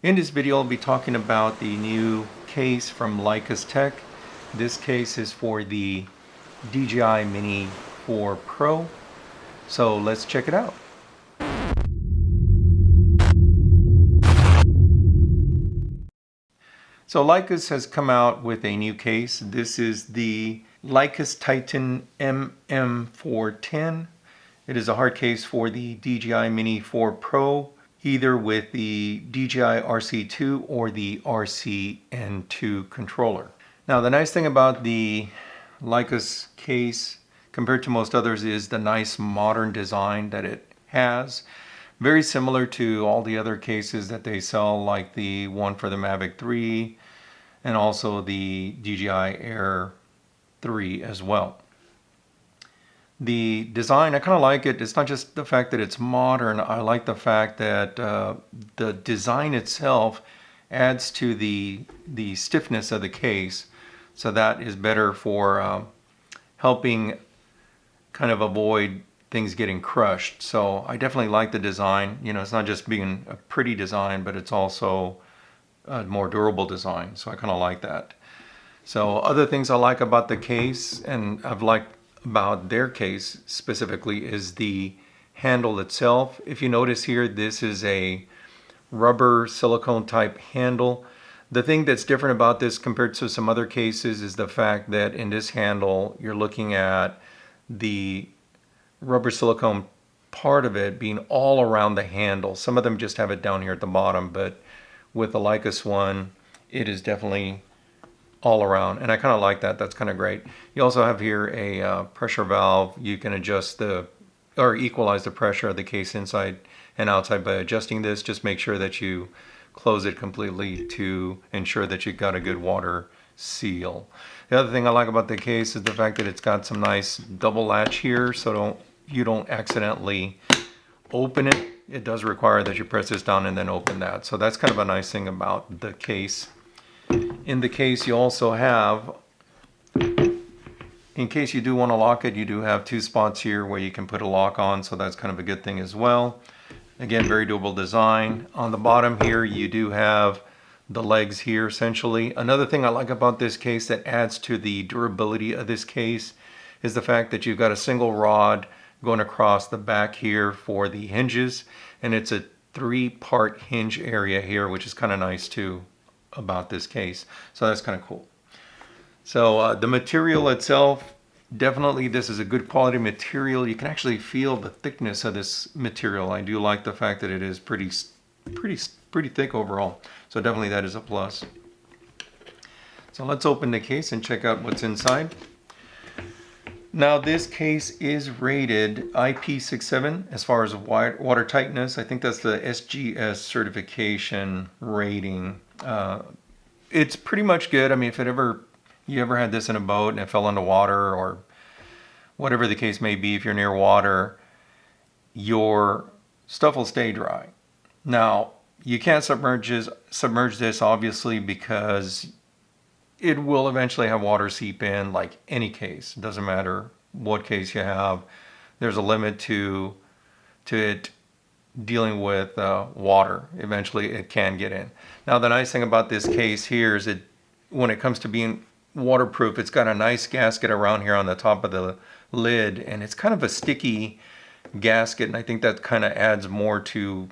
In this video, I'll be talking about the new case from Lykus Tech. This case is for the DJI Mini 4 Pro. So let's check it out. So Lykus has come out with a new case. This is the Lykus Titan MM410. It is a hard case for the DJI Mini 4 Pro, either with the DJI RC2 or the RC-N2 controller. Now the nice thing about the Lykus case compared to most others is the nice modern design that it has. Very similar to all the other cases that they sell, like the one for the Mavic 3 and also the DJI Air 3 as well. The design, I kind of like it. It's not just the fact that it's modern. I like the fact that the design itself adds to the stiffness of the case. So that is better for helping kind of avoid things getting crushed. So I definitely like the design. You know, it's not just being a pretty design, but it's also a more durable design. So I kind of like that. So other things I like about the case, and I've liked about their case specifically, is the handle itself. If you notice here, this is a rubber silicone type handle. The thing that's different about this compared to some other cases is the fact that in this handle you're looking at the rubber silicone part of it being all around the handle. Some of them just have it down here at the bottom, but with the Lykus one, it is definitely all around, and I kind of like that. That's kind of great. You also have here a pressure valve. You can adjust or equalize the pressure of the case inside and outside by adjusting this. Just make sure that you close it completely to ensure that you've got a good water seal. The other thing I like about the case is the fact that it's got some nice double latch here, so you don't accidentally open it. It does require that you press this down and then open that. So that's kind of a nice thing about the case. In the case, you also have, in case you do want to lock it, you do have two spots here where you can put a lock on, so that's kind of a good thing as well. Again, very doable design. On the bottom here, you do have the legs here essentially. Another thing I like about this case that adds to the durability of this case is the fact that you've got a single rod going across the back here for the hinges, and it's a 3-part hinge area here, which is kind of nice too about this case. So that's kind of cool. So the material itself, definitely this is a good quality material. You can actually feel the thickness of this material. I do like the fact that it is pretty thick overall. So definitely that is a plus. So let's open the case and check out what's inside. Now this case is rated IP67 as far as water tightness. I think that's the SGS certification rating. It's pretty much good. I mean, if you ever had this in a boat and it fell into water, or whatever the case may be, if you're near water, your stuff will stay dry. Now, you can't submerge this obviously, because it will eventually have water seep in, like any case. It doesn't matter what case you have. There's a limit to it dealing with water. Eventually it can get in. Now the nice thing about this case here is when it comes to being waterproof, it's got a nice gasket around here on the top of the lid, and it's kind of a sticky gasket, and I think that kind of adds more to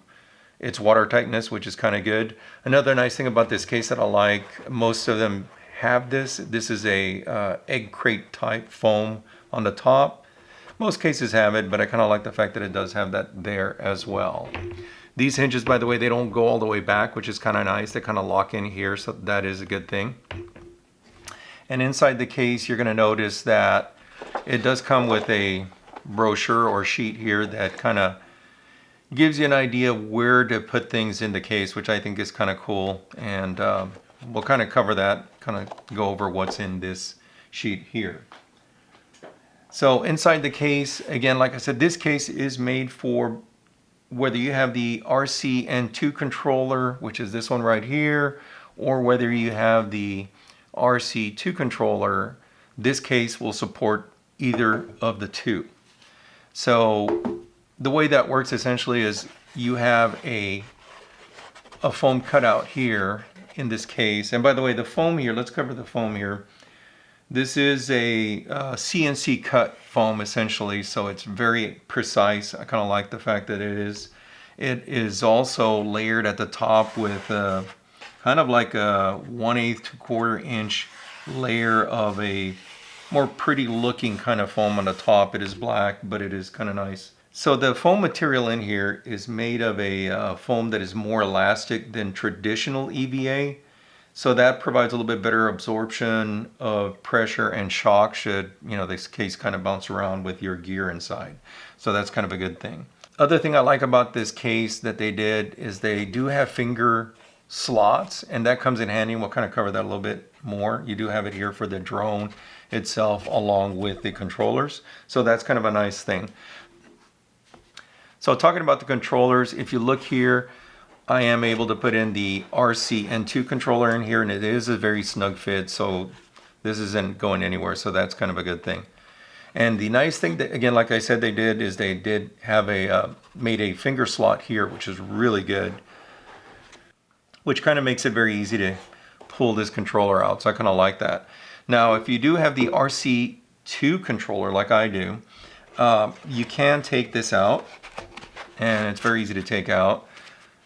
its water tightness, which is kind of good. Another nice thing about this case that I like, most of them have this is a egg crate type foam on the top. Most cases have it, but I kind of like the fact that it does have that there as well. These hinges, by the way, they don't go all the way back, which is kind of nice. They kind of lock in here, so that is a good thing. And inside the case, you're going to notice that it does come with a brochure or sheet here that kind of gives you an idea where to put things in the case, which I think is kind of cool. And we'll kind of cover that, kind of go over what's in this sheet here. So inside the case, again, like I said, this case is made for whether you have the RC-N2 controller, which is this one right here, or whether you have the RC2 controller. This case will support either of the two. So the way that works essentially is you have a a foam cutout here in this case. And by the way, the foam here, let's cover the foam here. This is a CNC cut foam essentially, so it's very precise. I kind of like the fact that it is. It is also layered at the top with kind of like a 1/8 to 1/4 inch layer of a more pretty looking kind of foam on the top. It is black, but it is kind of nice. So the foam material in here is made of a foam that is more elastic than traditional EVA. So that provides a little bit better absorption of pressure and shock should, you know, this case kind of bounce around with your gear inside. So that's kind of a good thing. Other thing I like about this case that they did is they do have finger slots, and that comes in handy. We'll kind of cover that a little bit more. You do have it here for the drone itself along with the controllers. So that's kind of a nice thing. So talking about the controllers, if you look here, I am able to put in the RC N2 controller in here, and it is a very snug fit, so this isn't going anywhere, so that's kind of a good thing. And the nice thing that, again, like I said, they did have made a finger slot here, which is really good, which kind of makes it very easy to pull this controller out. So I kind of like that. Now, if you do have the RC2 controller like I do, you can take this out, and it's very easy to take out.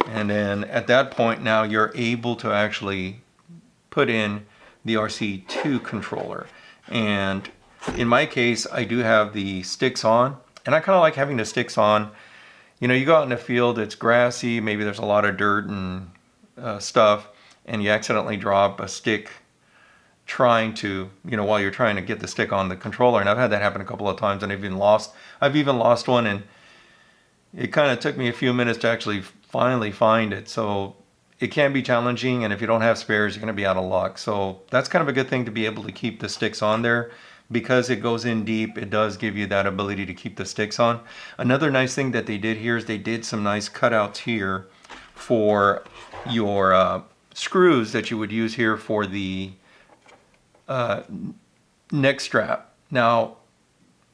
And then at that point, now you're able to actually put in the RC2 controller. And in my case, I do have the sticks on, and I kind of like having the sticks on. You know, you go out in the field, it's grassy, maybe there's a lot of dirt and stuff, and you accidentally drop a stick trying to, you know, while you're trying to get the stick on the controller. And I've had that happen a couple of times, and I've even lost one, and it kind of took me a few minutes to actually finally find it. So it can be challenging, and if you don't have spares, you're going to be out of luck. So that's kind of a good thing to be able to keep the sticks on there. Because it goes in deep, it does give you that ability to keep the sticks on. Another nice thing that they did here is they did some nice cutouts here for your screws that you would use here for the neck strap. Now,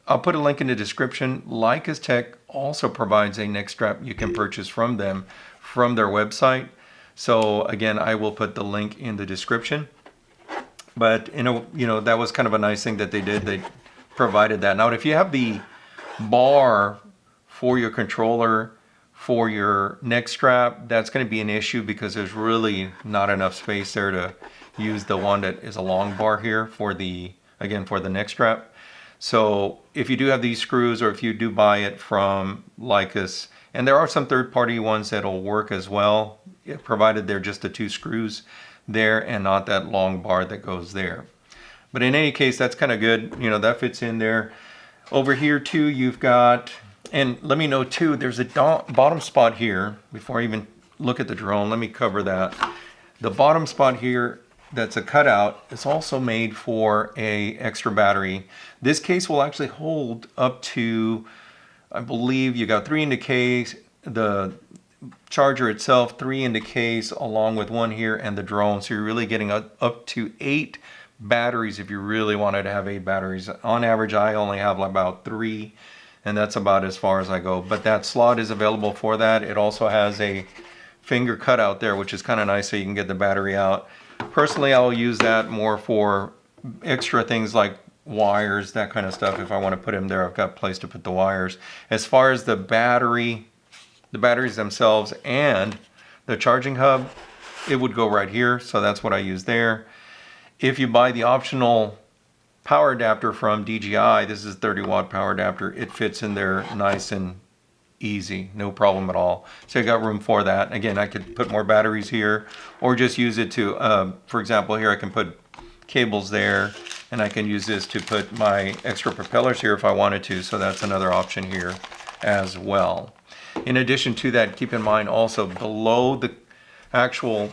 I'll put a link in the description. Lykus Tech also provides a neck strap you can purchase from them, from their website. So again, I will put the link in the description. But you know, that was kind of a nice thing that they did. They provided that. Now, if you have the bar for your controller for your neck strap, that's going to be an issue because there's really not enough space there to use the one that is a long bar here for the, again, for the neck strap. So if you do have these screws, or if you do buy it from Lykus, and there are some third-party ones that'll work as well, provided they're just the 2 screws there and not that long bar that goes there. But in any case, that's kind of good. You know, that fits in there. Over here too, you've got, and let me know too, there's a bottom spot here. Before I even look at the drone, let me cover that. The bottom spot here, that's a cutout, is also made for a extra battery. This case will actually hold up to, I believe you got 3 in the case, the charger itself, 3 in the case, along with 1 here, and the drone. So you're really getting up to 8 batteries if you really wanted to have 8 batteries. On average, I only have about 3, and that's about as far as I go. But that slot is available for that. It also has a finger cutout there, which is kind of nice, so you can get the battery out. Personally, I'll use that more for extra things like wires, that kind of stuff. If I want to put them there, I've got a place to put the wires. As far as the batteries themselves and the charging hub, it would go right here, so that's what I use there. If you buy the optional power adapter from DJI, this is a 30-watt power adapter, it fits in there nice and easy, no problem at all. So I got room for that. Again, I could put more batteries here, or just use it to, for example, here I can put cables there, and I can use this to put my extra propellers here if I wanted to, so that's another option here as well. In addition to that, keep in mind also below the actual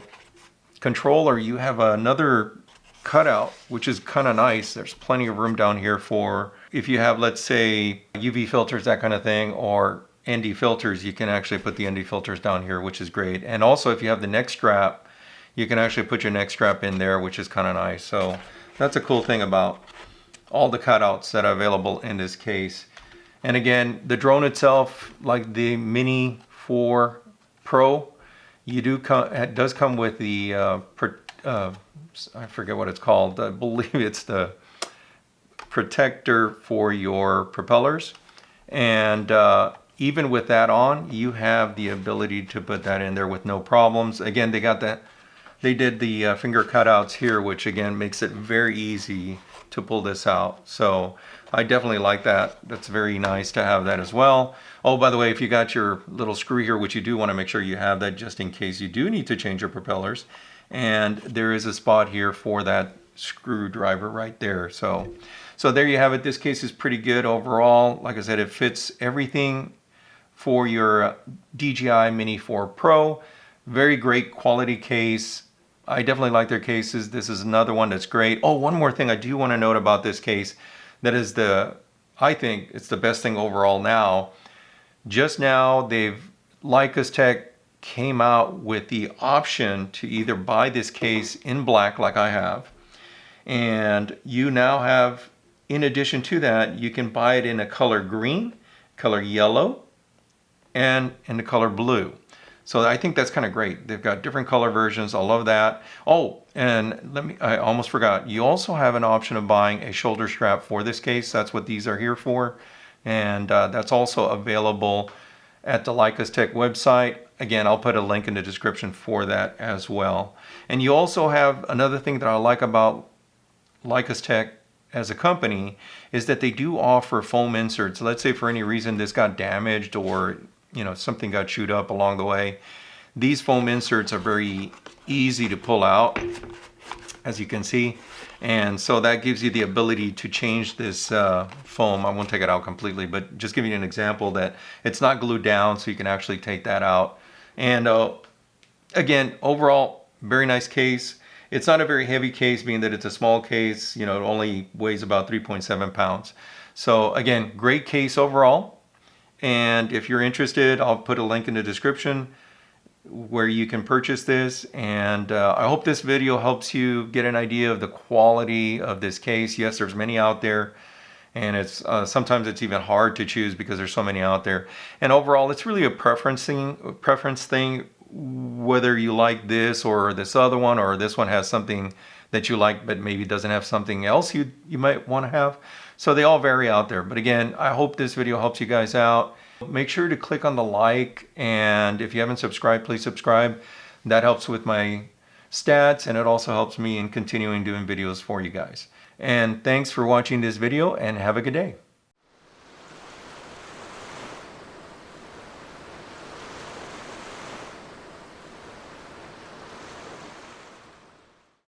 controller, you have another cutout, which is kind of nice. There's plenty of room down here for, if you have, let's say, UV filters, that kind of thing, or ND filters, you can actually put the ND filters down here, which is great. And also, if you have the neck strap, you can actually put your neck strap in there, which is kind of nice. So that's a cool thing about all the cutouts that are available in this case. And again, the drone itself, like the Mini 4 Pro, it does come with the I forget what it's called. I believe it's the protector for your propellers, and even with that on, you have the ability to put that in there with no problems. Again, they did the finger cutouts here, which again makes it very easy to pull this out. So I definitely like that. That's very nice to have that as well. Oh, by the way, if you got your little screw here, which you do want to make sure you have that just in case you do need to change your propellers. And there is a spot here for that screwdriver right there. So there you have it. This case is pretty good overall. Like I said, it fits everything for your DJI Mini 4 Pro. Very great quality case. I definitely like their cases. This is another one that's great. Oh, one more thing I do want to note about this case. That is I think it's the best thing overall now. Just now, Lykus Tech came out with the option to either buy this case in black like I have, and you now have, in addition to that, you can buy it in a color green, color yellow, and in the color blue. So I think that's kind of great. They've got different color versions. I love that. Oh, and I almost forgot. You also have an option of buying a shoulder strap for this case. That's what these are here for. And that's also available at the Lykus Tech website. Again, I'll put a link in the description for that as well. And you also have another thing that I like about Lykus Tech as a company is that they do offer foam inserts. Let's say for any reason this got damaged, or something got chewed up along the way. These foam inserts are very easy to pull out, as you can see. And so that gives you the ability to change this foam. I won't take it out completely, but just giving you an example that it's not glued down, so you can actually take that out. And again, overall, very nice case. It's not a very heavy case, being that it's a small case. It only weighs about 3.7 pounds. So again, great case overall. And if you're interested, I'll put a link in the description where you can purchase this. And I hope this video helps you get an idea of the quality of this case. Yes, there's many out there, and it's sometimes it's even hard to choose because there's so many out there. And overall, it's really a preference thing, whether you like this or this other one, or this one has something that you like but maybe doesn't have something else you might want to have. So they all vary out there. But again, I hope this video helps you guys out. Make sure to click on the like, and if you haven't subscribed, please subscribe. That helps with my stats, and it also helps me in continuing doing videos for you guys. And thanks for watching this video, and have a good day.